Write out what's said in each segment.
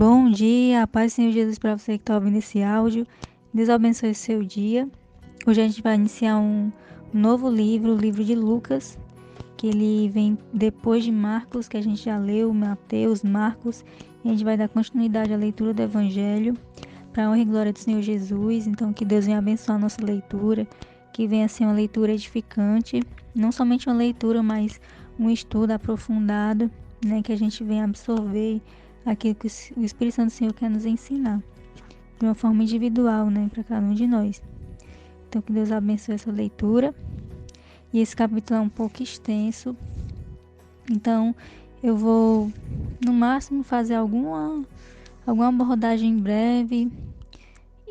Bom dia, a paz do Senhor Jesus para você que está ouvindo esse áudio. Deus abençoe o seu dia. Hoje a gente vai iniciar um novo livro, o livro de Lucas, que ele vem depois de Marcos, que a gente já leu, Mateus, Marcos, e a gente vai dar continuidade à leitura do Evangelho, para a honra e glória do Senhor Jesus. Então que Deus venha abençoar a nossa leitura, que venha ser uma leitura edificante, não somente uma leitura, mas um estudo aprofundado, que a gente venha absorver aquilo que o Espírito Santo do Senhor quer nos ensinar, de uma forma individual, para cada um de nós. Então que Deus abençoe essa leitura. E esse capítulo é um pouco extenso, então eu vou no máximo fazer alguma abordagem breve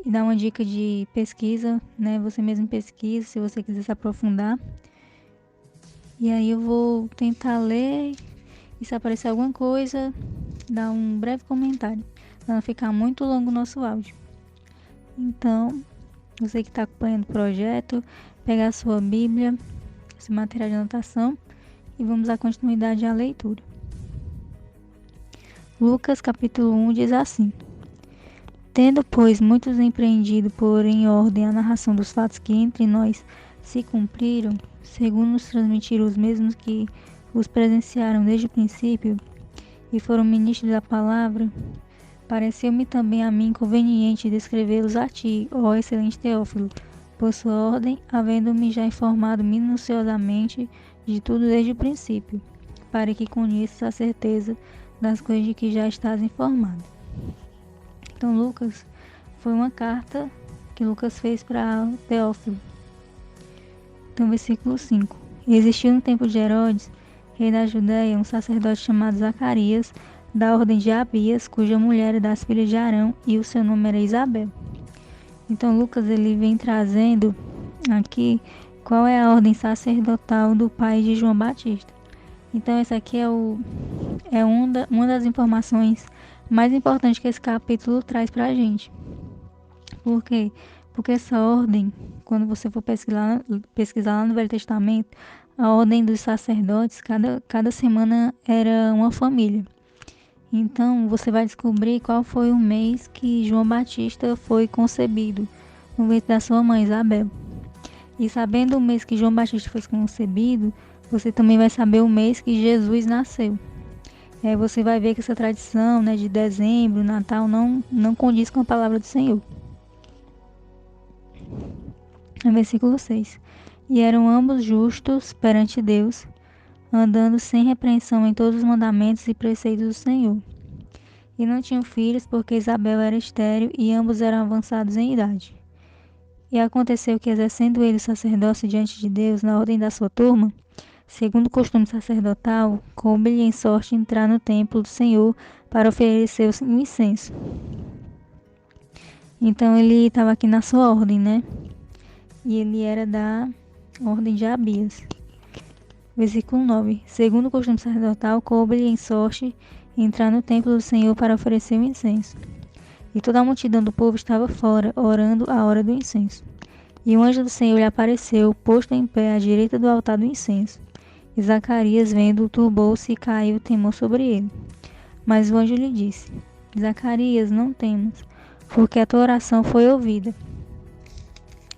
e dar uma dica de pesquisa, você mesmo pesquisa se você quiser se aprofundar. E aí eu vou tentar ler e se aparecer alguma coisa, dar um breve comentário, para não ficar muito longo o nosso áudio. Então, você que está acompanhando o projeto, pegar a sua Bíblia, esse material de anotação, e vamos à continuidade à leitura. Lucas capítulo 1 diz assim: Tendo, pois, muitos empreendido por em ordem a narração dos fatos que entre nós se cumpriram, segundo nos transmitiram os mesmos que os presenciaram desde o princípio e foram ministros da palavra, pareceu-me também a mim conveniente descrevê-los a ti, ó excelente Teófilo, por sua ordem, havendo-me já informado minuciosamente de tudo desde o princípio, para que conheças a certeza das coisas de que já estás informado. Então, Lucas, foi uma carta que Lucas fez para Teófilo. Então, versículo 5. Existiu no tempo de Herodes, rei da Judéia, um sacerdote chamado Zacarias, da ordem de Abias, cuja mulher era das filhas de Arão, e o seu nome era Isabel. Então, Lucas ele vem trazendo aqui qual é a ordem sacerdotal do pai de João Batista. Então, essa aqui é uma das informações mais importantes que esse capítulo traz para a gente. Por quê? Porque essa ordem, quando você for pesquisar lá no Velho Testamento, a ordem dos sacerdotes, cada semana era uma família. Então, você vai descobrir qual foi o mês que João Batista foi concebido, no ventre da sua mãe, Isabel. E sabendo o mês que João Batista foi concebido, você também vai saber o mês que Jesus nasceu. E aí você vai ver que essa tradição, de dezembro, Natal, não condiz com a palavra do Senhor. No versículo 6. E eram ambos justos perante Deus, andando sem repreensão em todos os mandamentos e preceitos do Senhor. E não tinham filhos, porque Isabel era estéril e ambos eram avançados em idade. E aconteceu que, exercendo ele o sacerdócio diante de Deus na ordem da sua turma, segundo o costume sacerdotal, coube-lhe em sorte entrar no templo do Senhor para oferecer o incenso. Então ele estava aqui na sua ordem, E ele era da ordem de Abias. Versículo 9. Segundo o costume sacerdotal, coube-lhe em sorte entrar no templo do Senhor para oferecer o incenso. E toda a multidão do povo estava fora, orando a hora do incenso. E o anjo do Senhor lhe apareceu, posto em pé à direita do altar do incenso. E Zacarias, vendo-o, turbou-se e caiu o temor sobre ele. Mas o anjo lhe disse: Zacarias, não temas, porque a tua oração foi ouvida.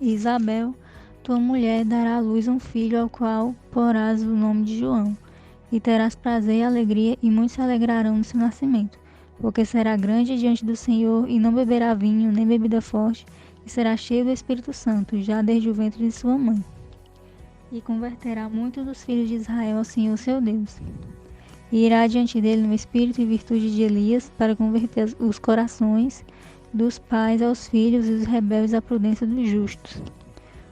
E Isabel, tua mulher, dará à luz um filho, ao qual porás o nome de João. E terás prazer e alegria, e muitos se alegrarão no seu nascimento, porque será grande diante do Senhor, e não beberá vinho, nem bebida forte, e será cheio do Espírito Santo, já desde o ventre de sua mãe. E converterá muitos dos filhos de Israel ao Senhor seu Deus. E irá diante dele no espírito e virtude de Elias, para converter os corações dos pais aos filhos e os rebeldes à prudência dos justos,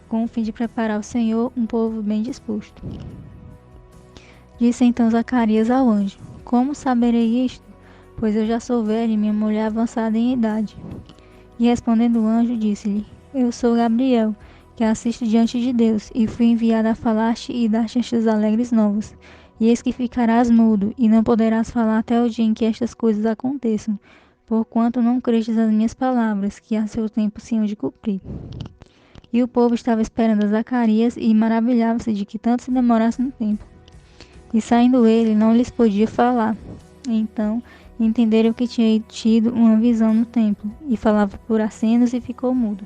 com o fim de preparar ao Senhor um povo bem disposto. Disse então Zacarias ao anjo: Como saberei isto? Pois eu já sou velho e minha mulher avançada em idade. E respondendo o anjo, disse-lhe: Eu sou Gabriel, que assisto diante de Deus, e fui enviado a falar-te e dar-te estas alegres novas. E eis que ficarás mudo, e não poderás falar até o dia em que estas coisas aconteçam, porquanto não crestes as minhas palavras, que a seu tempo se hão de cumprir. E o povo estava esperando a Zacarias, e maravilhava-se de que tanto se demorasse no tempo. E saindo ele, não lhes podia falar. Então Entenderam que tinha tido uma visão no templo, e falava por acenos e ficou mudo.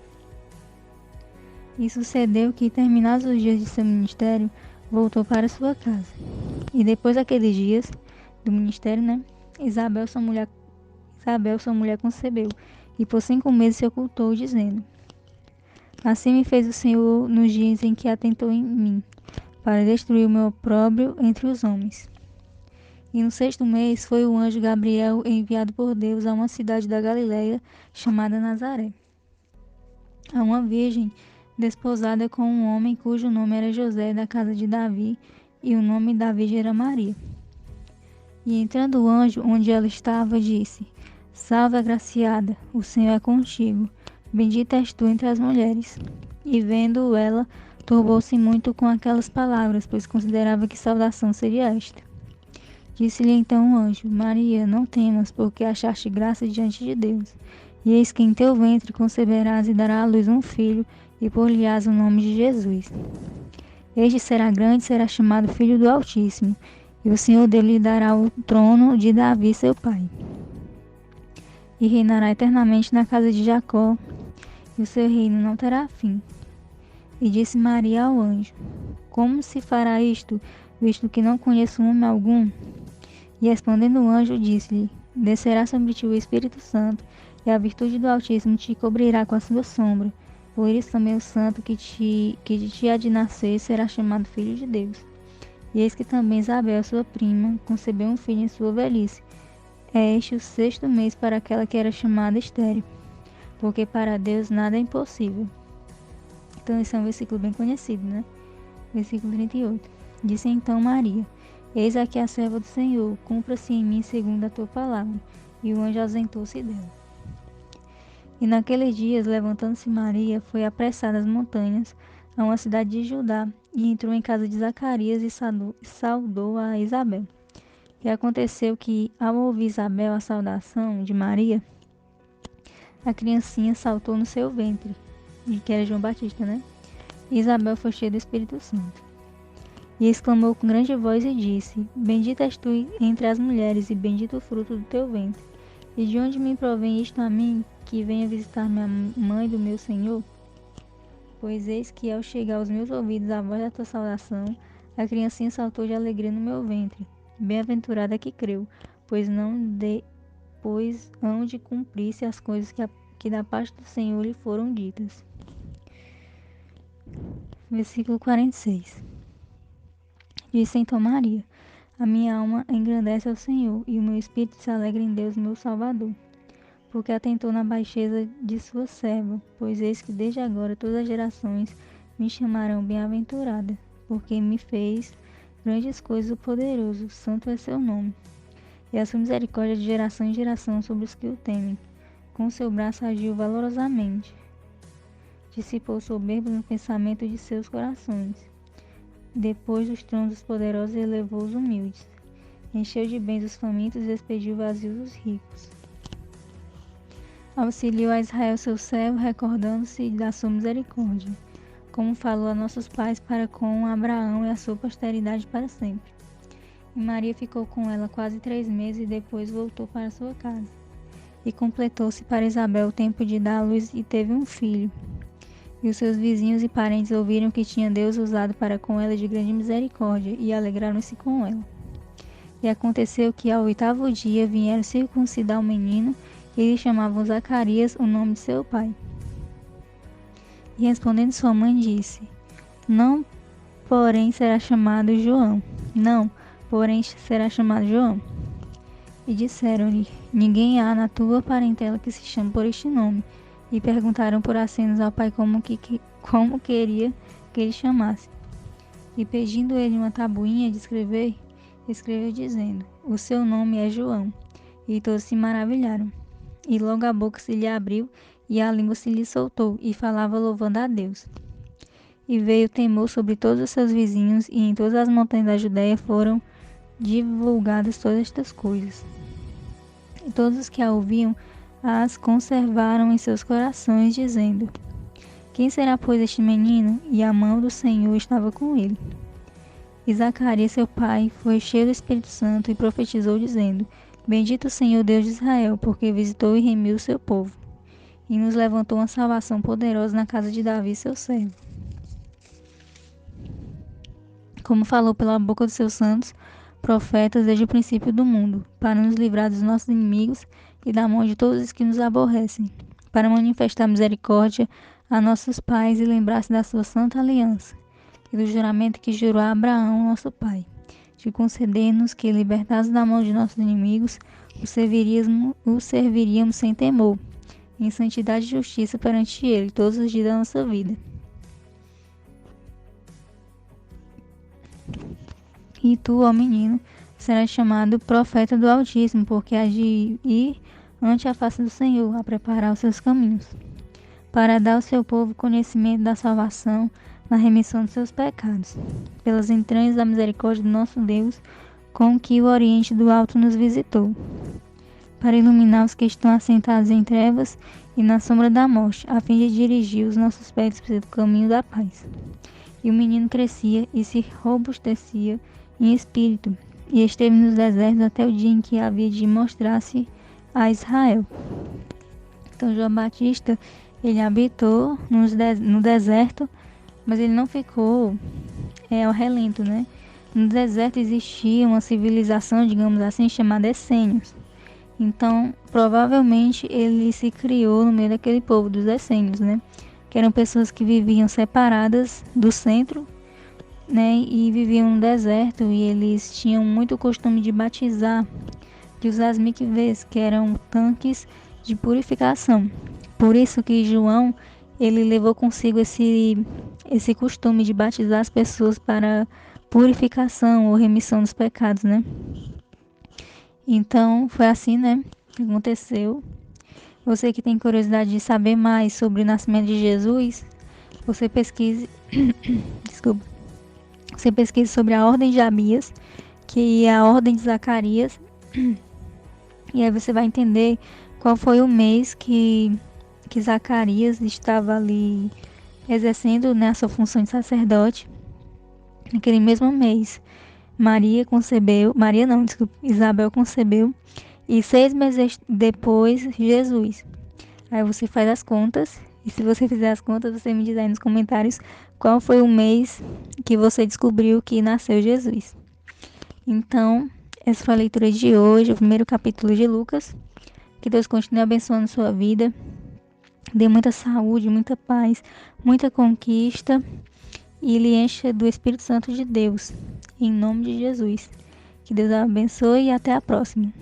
E sucedeu que, terminados os dias de seu ministério, voltou para sua casa. E depois daqueles dias do ministério, Isabel, sua mulher, concebeu, e por 5 meses se ocultou, dizendo: Assim me fez o Senhor nos dias em que atentou em mim, para destruir o meu opróbrio entre os homens. E no 6º mês foi o anjo Gabriel enviado por Deus a uma cidade da Galileia chamada Nazaré, a uma virgem desposada com um homem cujo nome era José, da casa de Davi, e o nome da virgem era Maria. E entrando o anjo onde ela estava, disse: Salve, agraciada, o Senhor é contigo, bendita és tu entre as mulheres. E vendo ela, turbou-se muito com aquelas palavras, pois considerava que saudação seria esta. Disse-lhe então o anjo: Maria, não temas, porque achaste graça diante de Deus. E eis que em teu ventre conceberás e darás à luz um filho, e por-lhe-ás o nome de Jesus. Este será grande, será chamado Filho do Altíssimo, e o Senhor dele lhe dará o trono de Davi, seu pai. E reinará eternamente na casa de Jacó, e o seu reino não terá fim. E disse Maria ao anjo: Como se fará isto, visto que não conheço homem algum? E respondendo o anjo, disse-lhe: Descerá sobre ti o Espírito Santo, e a virtude do Altíssimo te cobrirá com a sua sombra. Por isso também o santo que de ti há de nascer será chamado Filho de Deus. E eis que também Isabel, sua prima, concebeu um filho em sua velhice. É este o 6º mês para aquela que era chamada estéril, porque para Deus nada é impossível. Então esse é um versículo bem conhecido, Versículo 38. Disse então Maria: Eis aqui a serva do Senhor, cumpra-se em mim segundo a tua palavra. E o anjo ausentou-se dela. E naqueles dias, levantando-se Maria, foi apressada às montanhas, a uma cidade de Judá, e entrou em casa de Zacarias e saudou a Isabel. E aconteceu que, ao ouvir Isabel a saudação de Maria, a criancinha saltou no seu ventre, que era João Batista, E Isabel foi cheia do Espírito Santo. E exclamou com grande voz e disse: Bendita és tu entre as mulheres, e bendito o fruto do teu ventre. E de onde me provém isto a mim, que venha visitar minha mãe do meu Senhor? Pois eis que, ao chegar aos meus ouvidos a voz da tua saudação, a criancinha saltou de alegria no meu ventre. Bem-aventurada que creu, pois hão de cumprir-se as coisas que da parte do Senhor lhe foram ditas. Versículo 46. Disse então Maria: A minha alma engrandece ao Senhor, e o meu espírito se alegra em Deus, meu Salvador, porque atentou na baixeza de sua serva. Pois eis que desde agora todas as gerações me chamarão bem-aventurada, porque me fez grandes coisas o poderoso, santo é seu nome. E a sua misericórdia de geração em geração sobre os que o temem. Com seu braço agiu valorosamente. Dissipou soberbo no pensamento de seus corações. Depois dos tronos dos poderosos elevou os humildes. Encheu de bens os famintos e despediu vazios os ricos. Auxiliou a Israel seu servo, recordando-se da sua misericórdia, como falou a nossos pais para com Abraão e a sua posteridade para sempre. E Maria ficou com ela quase 3 meses e depois voltou para sua casa. E completou-se para Isabel o tempo de dar à luz e teve um filho. E os seus vizinhos e parentes ouviram que tinha Deus usado para com ela de grande misericórdia, e alegraram-se com ela. E aconteceu que ao 8º dia vieram circuncidar o menino, e lhe chamavam Zacarias, o nome de seu pai. E respondendo sua mãe disse: Não, porém será chamado João. Não, porém será chamado João. E disseram-lhe: Ninguém há na tua parentela que se chame por este nome. E perguntaram por acenos ao pai como queria que ele chamasse. E pedindo ele uma tabuinha de escrever, escreveu dizendo: O seu nome é João. E todos se maravilharam. E logo a boca se lhe abriu, e a língua se lhe soltou, e falava louvando a Deus. E veio temor sobre todos os seus vizinhos, e em todas as montanhas da Judéia foram divulgadas todas estas coisas. E todos os que a ouviam as conservaram em seus corações, dizendo: Quem será, pois, este menino? E a mão do Senhor estava com ele. E Zacarias, seu pai, foi cheio do Espírito Santo e profetizou, dizendo: Bendito o Senhor Deus de Israel, porque visitou e remiu o seu povo, e nos levantou uma salvação poderosa na casa de Davi, seu servo. Como falou pela boca dos seus santos profetas desde o princípio do mundo, para nos livrar dos nossos inimigos e da mão de todos os que nos aborrecem, para manifestar misericórdia a nossos pais e lembrar-se da sua santa aliança e do juramento que jurou a Abraão, nosso pai, de conceder-nos que, libertados da mão de nossos inimigos, o serviríamos sem temor, em santidade e justiça perante ele todos os dias da nossa vida. E tu, ó menino, serás chamado profeta do Altíssimo, porque hás de ir ante a face do Senhor, a preparar os seus caminhos, para dar ao seu povo conhecimento da salvação, na remissão de seus pecados, pelas entranhas da misericórdia do nosso Deus, com que o Oriente do Alto nos visitou, para iluminar os que estão assentados em trevas e na sombra da morte, a fim de dirigir os nossos pés pelo caminho da paz. E o menino crescia e se robustecia em espírito, e esteve nos desertos até o dia em que havia de mostrar-se a Israel. Então João Batista, ele habitou no deserto, mas ele não ficou ao relento, né? No deserto existia uma civilização, digamos assim, chamada essênios. Então, provavelmente, ele se criou no meio daquele povo dos essênios, né? Que eram pessoas que viviam separadas do centro, né? E viviam no deserto, e eles tinham muito costume de batizar, de usar as mikvês, que eram tanques de purificação. Por isso que João, ele levou consigo esse costume de batizar as pessoas para purificação ou remissão dos pecados, né? Então, foi assim, né, que aconteceu. Você que tem curiosidade de saber mais sobre o nascimento de Jesus, você pesquise, desculpa, você pesquise sobre a ordem de Abias, que é a ordem de Zacarias, e aí você vai entender qual foi o mês que Zacarias estava ali exercendo, né, a sua função de sacerdote. Naquele mesmo mês, Isabel concebeu, e 6 meses depois, Jesus. Aí você faz as contas, e se você fizer as contas, você me diz aí nos comentários qual foi o mês que você descobriu que nasceu Jesus. Então, essa foi a leitura de hoje, o primeiro capítulo de Lucas. Que Deus continue abençoando sua vida, dê muita saúde, muita paz, muita conquista, e lhe encha do Espírito Santo de Deus, em nome de Jesus. Que Deus a abençoe e até a próxima.